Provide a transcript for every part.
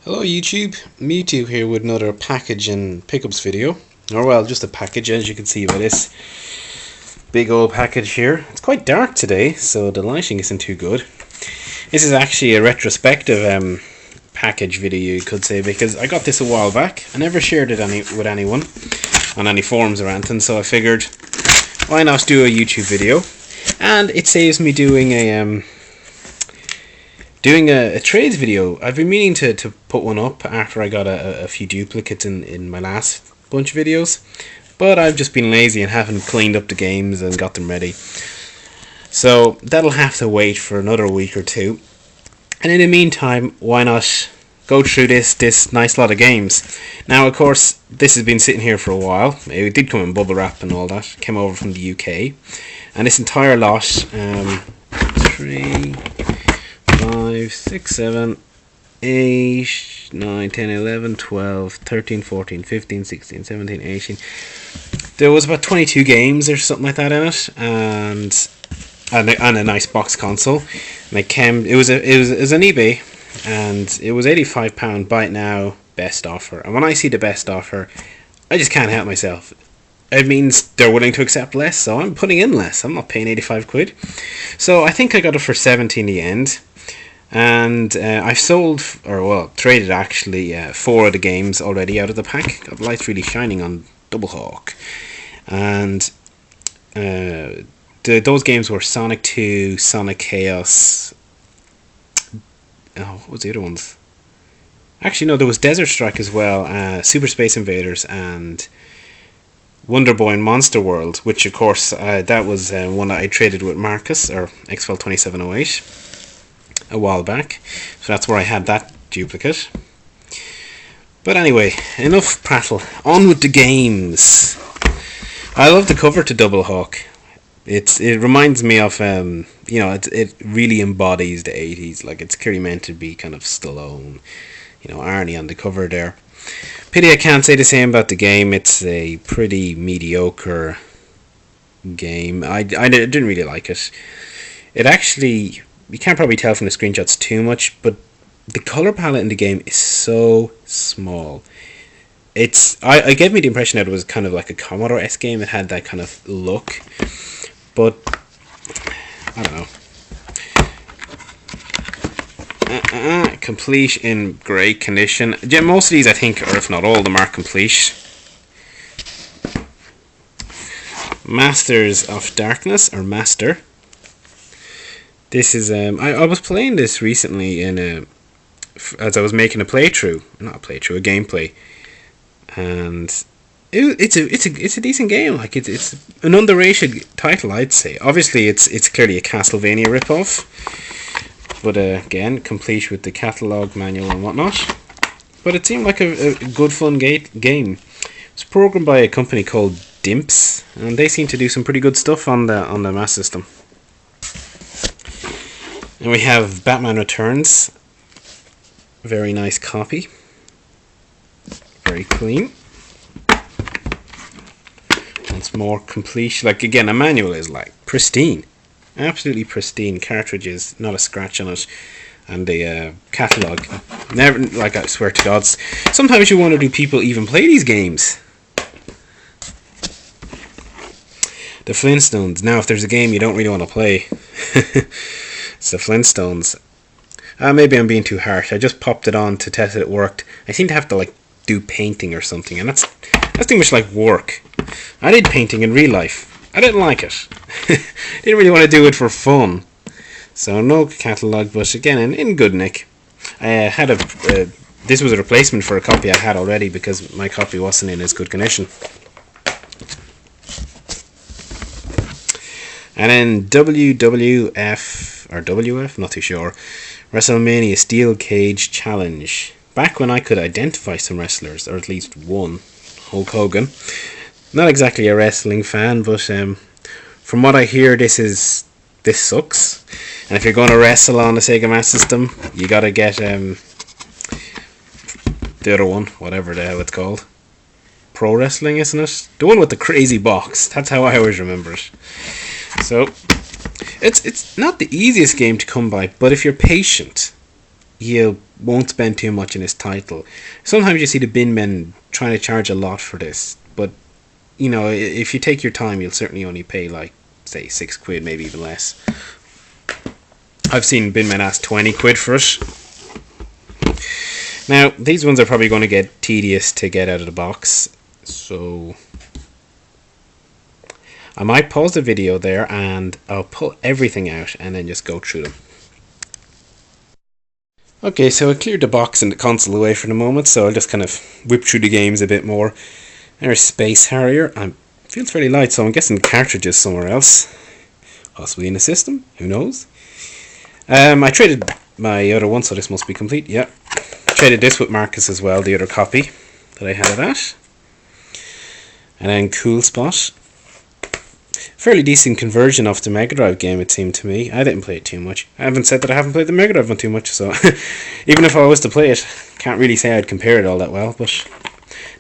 Hello YouTube, Mewtwo here with another package and pickups video. Or well, just a package, as you can see by this big old package here. It's quite dark today, so the lighting isn't too good. This is actually a retrospective package video, you could say, because I got this a while back. I never shared it with anyone on any forums or anything, so I figured, why not do a YouTube video? And it saves me doing a trades video. I've been meaning to put one up after I got a few duplicates in my last bunch of videos, but I've just been lazy and haven't cleaned up the games and got them ready. So that'll have to wait for another week or two. And in the meantime, why not go through this nice lot of games. Now, of course, this has been sitting here for a while. It did come in bubble wrap and all that. Came over from the UK. And this entire lot, 3, 5, 6, 7, 8, 9, 10, 11, 12, 13, 14, 15, 16, 17, 18. There was about 22 games or something like that in it, and a nice box console. And it was an eBay, and it was £85. Buy it now, best offer. And when I see the best offer, I just can't help myself. It means they're willing to accept less, so I'm putting in less. I'm not paying 85 quid. So I think I got it for 70 in the end. And I've traded actually 4 of the games already out of the pack. Got the lights really shining on Double Hawk. And those games were Sonic 2, Sonic Chaos. Oh, what was the other ones? Actually, no, there was Desert Strike as well, Super Space Invaders, and Wonder Boy and Monster World, which of course that was one that I traded with Marcus, or XFL2708, a while back. So that's where I had that duplicate. But anyway, enough prattle. On with the games. I love the cover to Double Hawk. It reminds me of it really embodies the 80s. Like, it's clearly meant to be kind of Stallone, Arnie on the cover there. Pity I can't say the same about the game. It's a pretty mediocre game. I didn't really like it. It actually, you can't probably tell from the screenshots too much, but the color palette in the game is so small. I gave me the impression that it was kind of like a Commodore-esque game. It had that kind of look, but I don't know. Complete in great condition. Yeah, most of these, I think, or if not all of them, are complete. Masters of Darkness, or Master. This is I was playing this recently as I was making a playthrough, not a playthrough, a gameplay, and it's a decent game. Like, it's an underrated title, I'd say. Obviously, it's clearly a Castlevania ripoff, but again, complete with the catalog manual and whatnot. But it seemed like a good fun game. It's programmed by a company called Dimps, and they seem to do some pretty good stuff on the Master System. And we have Batman Returns. Very nice copy. Very clean. Once more complete. Like, again, a manual is like pristine. Absolutely pristine. Cartridges, not a scratch on it. And the catalogue. Never, like, I swear to God, sometimes you wonder, do people even play these games? The Flintstones. Now, if there's a game you don't really want to play, it's the Flintstones. Maybe I'm being too harsh. I just popped it on to test it worked. I seem to have to do painting or something, and that's too much like work. I did painting in real life. I didn't like it. Didn't really want to do it for fun. So no catalogue, but again, in good nick. I had this was a replacement for a copy I had already because my copy wasn't in as good condition. And then WWF, or WF, not too sure, WrestleMania Steel Cage Challenge. Back when I could identify some wrestlers, or at least one, Hulk Hogan. Not exactly a wrestling fan, but from what I hear, this sucks. And if you're going to wrestle on the Sega Master System, you gotta get the other one, whatever the hell it's called. Pro Wrestling, isn't it? The one with the crazy box. That's how I always remember it. So, it's not the easiest game to come by, but if you're patient, you won't spend too much in this title. Sometimes you see the bin men trying to charge a lot for this, but you know, if you take your time, you'll certainly only pay like, say, £6, maybe even less. I've seen bin men ask 20 quid for it. Now, these ones are probably going to get tedious to get out of the box, so I might pause the video there and I'll pull everything out and then just go through them. Okay, so I cleared the box and the console away for the moment, so I'll just kind of whip through the games a bit more. There's Space Harrier. Feels fairly light, so I'm guessing the cartridge is somewhere else. Possibly in the system, who knows? I traded my other one, so this must be complete, yeah. Traded this with Marcus as well, the other copy that I had of that. And then Cool Spot. Fairly decent conversion of the Mega Drive game, it seemed to me. I didn't play it too much. I haven't said that I haven't played the Mega Drive one too much, so even if I was to play it, can't really say I'd compare it all that well, but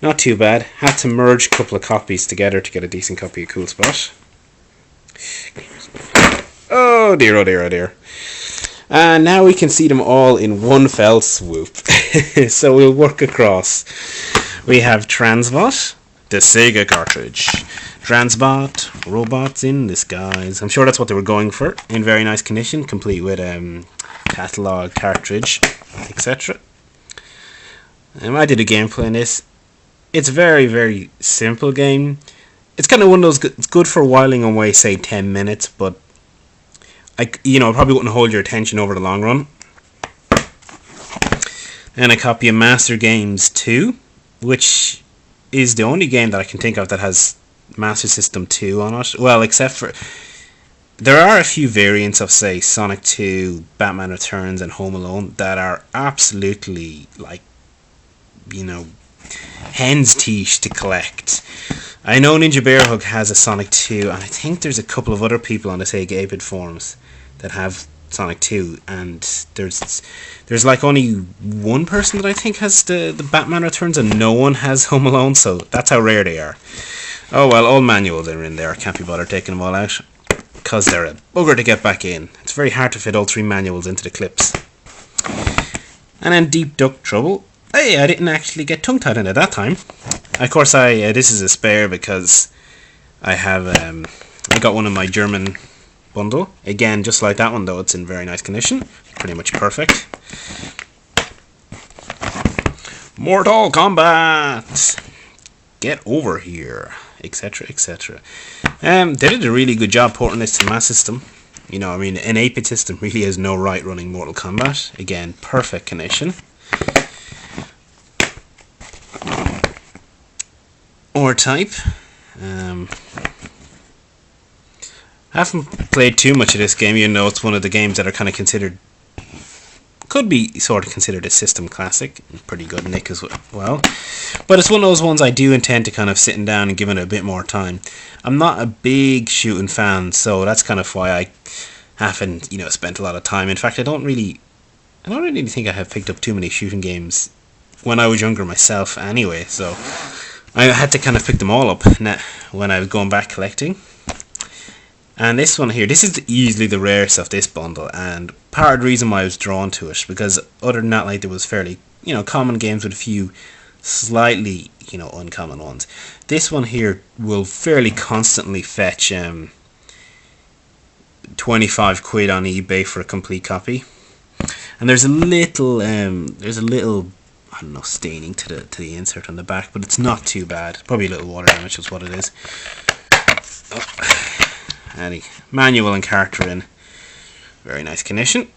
not too bad. Had to merge a couple of copies together to get a decent copy of Cool Spot. Oh dear, oh dear, oh dear. And now we can see them all in one fell swoop. So we'll work across. We have Transbot, the Sega cartridge. Transbot, robots in disguise. I'm sure that's what they were going for. In very nice condition, complete with catalog, cartridge, etc. I did a gameplay in this. It's a very, very simple game. It's kind of one of those. It's good for whiling away, say 10 minutes, but it probably wouldn't hold your attention over the long run. And a copy of Master Games 2, which is the only game that I can think of that has Master System 2 on it. Well, except for there are a few variants of, say, Sonic 2, Batman Returns, and Home Alone that are absolutely like, hen's teeth to collect. I know Ninja Bear Hug has a Sonic 2, and I think there's a couple of other people on the Sega 8-bit forums that have Sonic 2, and there's like only one person that I think has the Batman Returns, and no one has Home Alone, so that's how rare they are. Oh well, all manuals are in there. I can't be bothered taking them all out because they're a bugger to get back in. It's very hard to fit all 3 manuals into the clips. And then Deep Duck Trouble. Hey, I didn't actually get tongue-tied in it that time. Of course, this is a spare because I have I got one in my German bundle. Again, just like that one, though, it's in very nice condition. Pretty much perfect. Mortal Kombat! Get over here, etc., etc. They did a really good job porting this to Master System. An 8-bit system really has no right running Mortal Kombat. Again, perfect condition. Or type. I haven't played too much of this game, it's one of the games that are kind of could be sort of considered a system classic. Pretty good nick as well. But it's one of those ones I do intend to kind of sitting down and giving it a bit more time. I'm not a big shooting fan, so that's kind of why I haven't, spent a lot of time. In fact, I don't really think I have picked up too many shooting games when I was younger myself anyway, so I had to kind of pick them all up when I was going back collecting. And this one here, this is easily the rarest of this bundle, and part of the reason why I was drawn to it, because other than that, there was fairly, common games with a few slightly, uncommon ones. This one here will fairly constantly fetch 25 quid on eBay for a complete copy. And there's a little, I don't know, staining to the insert on the back, but it's not too bad. Probably a little water damage is what it is. Any manual and character in very nice condition.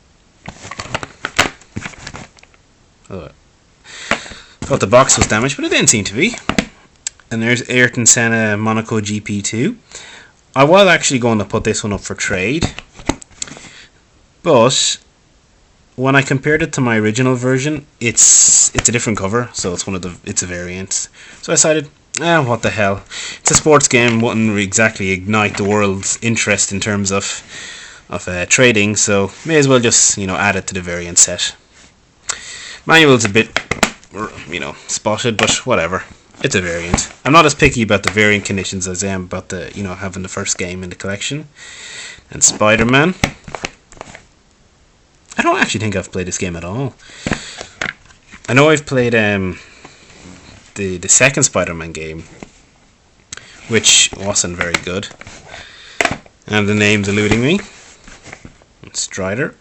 Thought the box was damaged, but it didn't seem to be. And there's Ayrton Senna Monaco GP2. I was actually going to put this one up for trade, but when I compared it to my original version, it's a different cover, so it's a variant. So I decided, what the hell? It's a sports game, wouldn't exactly ignite the world's interest in terms of trading, so may as well just add it to the variant set. Manual's a bit spotted, but whatever. It's a variant. I'm not as picky about the variant conditions as I am about the having the first game in the collection. And Spider-Man. I don't actually think I've played this game at all. I know I've played the second Spider-Man game, which wasn't very good. And the name's eluding me. Strider.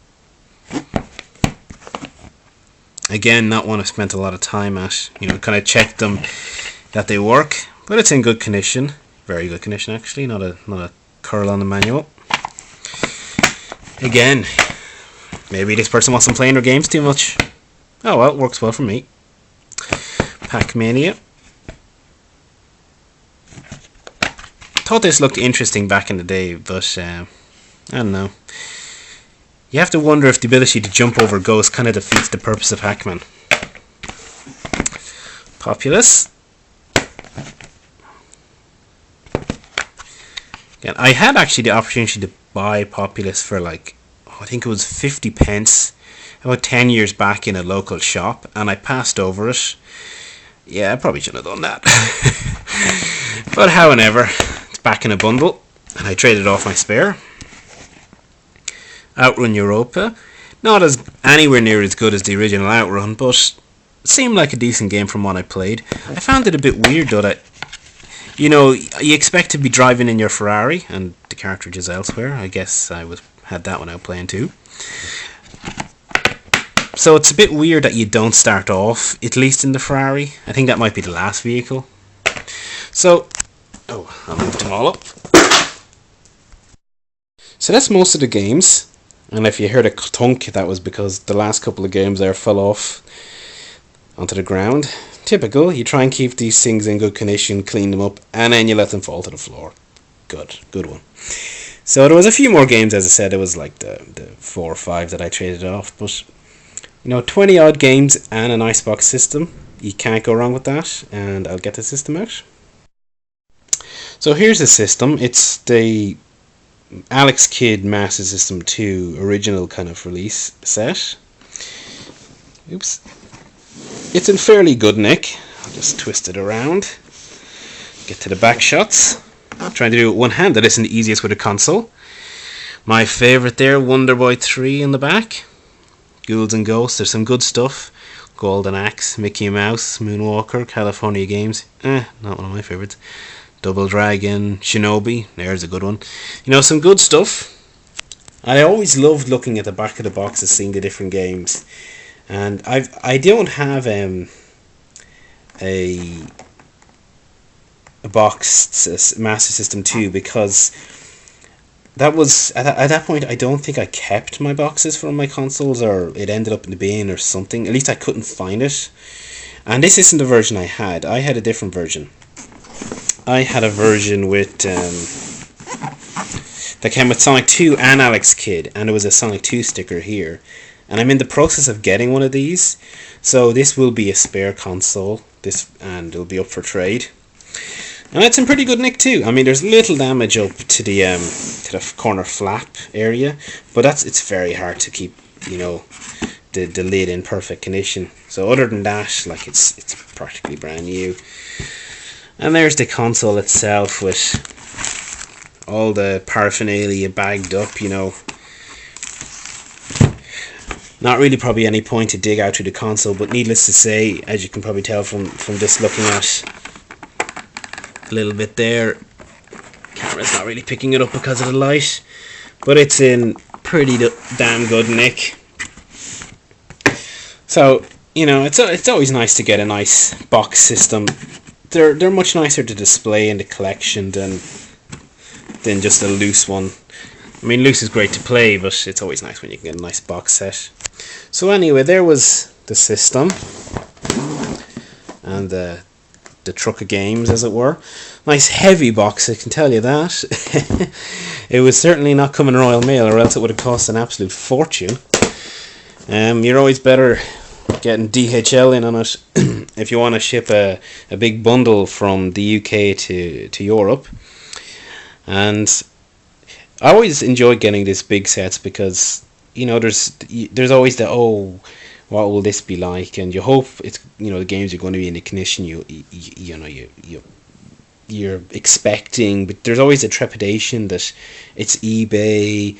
Again, not one I spent a lot of time at. Kind of checked them that they work, but it's in good condition. Very good condition, actually. Not a curl on the manual. Again, maybe this person wasn't playing their games too much. Oh well, it works well for me. Pac-Mania. Thought this looked interesting back in the day, but I don't know. You have to wonder if the ability to jump over ghosts kind of defeats the purpose of Pac-Man. Populous. Again, I had actually the opportunity to buy Populous for like, I think it was 50 pence about 10 years back in a local shop, and I passed over it. Yeah, I probably shouldn't have done that. But however, it's back in a bundle, and I traded off my spare. Outrun Europa. Not as anywhere near as good as the original Outrun, but it seemed like a decent game from what I played. I found it a bit weird though that, you expect to be driving in your Ferrari, and the cartridge is elsewhere. I guess I had that one out playing too. So it's a bit weird that you don't start off, at least in the Ferrari. I think that might be the last vehicle. So, I'll move them all up. So that's most of the games. And if you heard a thunk, that was because the last couple of games there fell off onto the ground. Typical, you try and keep these things in good condition, clean them up, and then you let them fall to the floor. Good one. So there was a few more games, as I said. It was like the 4 or 5 that I traded off. But, 20 odd games and an icebox system. You can't go wrong with that. And I'll get the system out. So here's the system. It's the Alex Kidd Master System 2 original kind of release set. Oops. It's in fairly good nick. I'll just twist it around. Get to the back shots. I'm trying to do it one hand. That isn't the easiest with a console. My favourite there, Wonder Boy 3 in the back. Ghouls and Ghosts. There's some good stuff. Golden Axe, Mickey Mouse, Moonwalker, California Games. Not one of my favourites. Double Dragon, Shinobi. There's a good one. Some good stuff. I always loved looking at the back of the boxes, seeing the different games. And I don't have a box Master System 2 because that was at that point I don't think I kept my boxes from my consoles, or it ended up in the bin or something. At least I couldn't find it. And this isn't the version I had. I had a different version. I had a version with that came with Sonic 2 and Alex Kidd, and there was a Sonic 2 sticker here. And I'm in the process of getting one of these, so this will be a spare console. And it'll be up for trade. And it's in pretty good nick too. I mean, there's little damage up to the corner flap area, but it's very hard to keep the lid in perfect condition. So other than that, like it's practically brand new. And there's the console itself with all the paraphernalia bagged up, Not really probably any point to dig out through the console, but needless to say, as you can probably tell from just looking at a little bit there, camera's not really picking it up because of the light, but it's in pretty damn good nick. So, it's always nice to get a nice box system. They're much nicer to display in the collection than just a loose one. I mean, loose is great to play, but it's always nice when you can get a nice box set. So anyway, there was the system and the truck of games, as it were. Nice heavy box, I can tell you that. It was certainly not coming Royal Mail, or else it would have cost an absolute fortune. You're always better getting DHL in on it if you want to ship a big bundle from the UK to Europe. And I always enjoy getting these big sets because there's always what will this be like, and you hope it's the games are going to be in the condition you're expecting, but there's always a trepidation that it's eBay,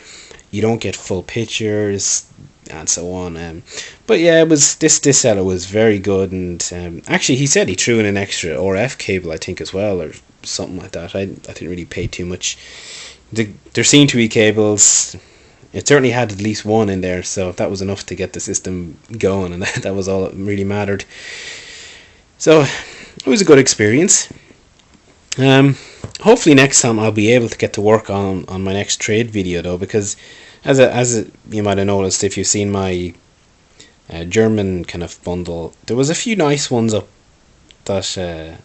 you don't get full pictures, and so on. But yeah, it was this seller was very good, and actually he said he threw in an extra RF cable, I think, as well, or something like that. I didn't really pay too much. There seemed to be cables. It certainly had at least one in there, so that was enough to get the system going, and that was all that really mattered. So it was a good experience. Hopefully next time I'll be able to get to work on my next trade video, though, because as you might have noticed if you've seen my German kind of bundle, there was a few nice ones up that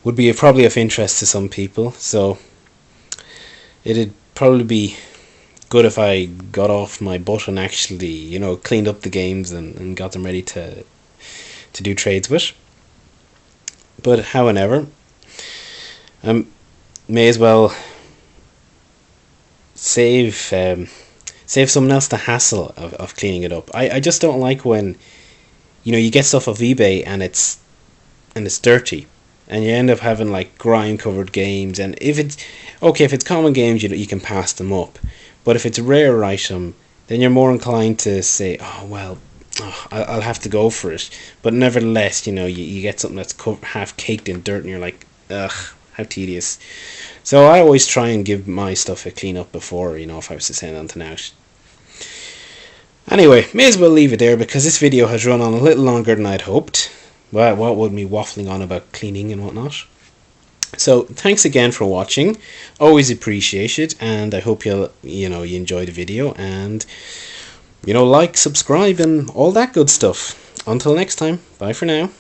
would be probably of interest to some people. So it'd probably be good if I got off my butt and actually, cleaned up the games and got them ready to do trades with. But however, may as well save someone else the hassle of cleaning it up. I just don't like when you get stuff off eBay and it's dirty, and you end up having like grime covered games. And if it's common games, you can pass them up, but if it's a rare item, then you're more inclined to say, oh well, I'll have to go for it. But nevertheless, you get something that's half caked in dirt, and you're like, ugh, how tedious. So I always try and give my stuff a clean up before, if I was to send anything out. Anyway, may as well leave it there, because this video has run on a little longer than I'd hoped. Well, what would me waffling on about cleaning and whatnot. So thanks again for watching. Always appreciate it, and I hope you enjoy the video, and like, subscribe, and all that good stuff. Until next time, bye for now.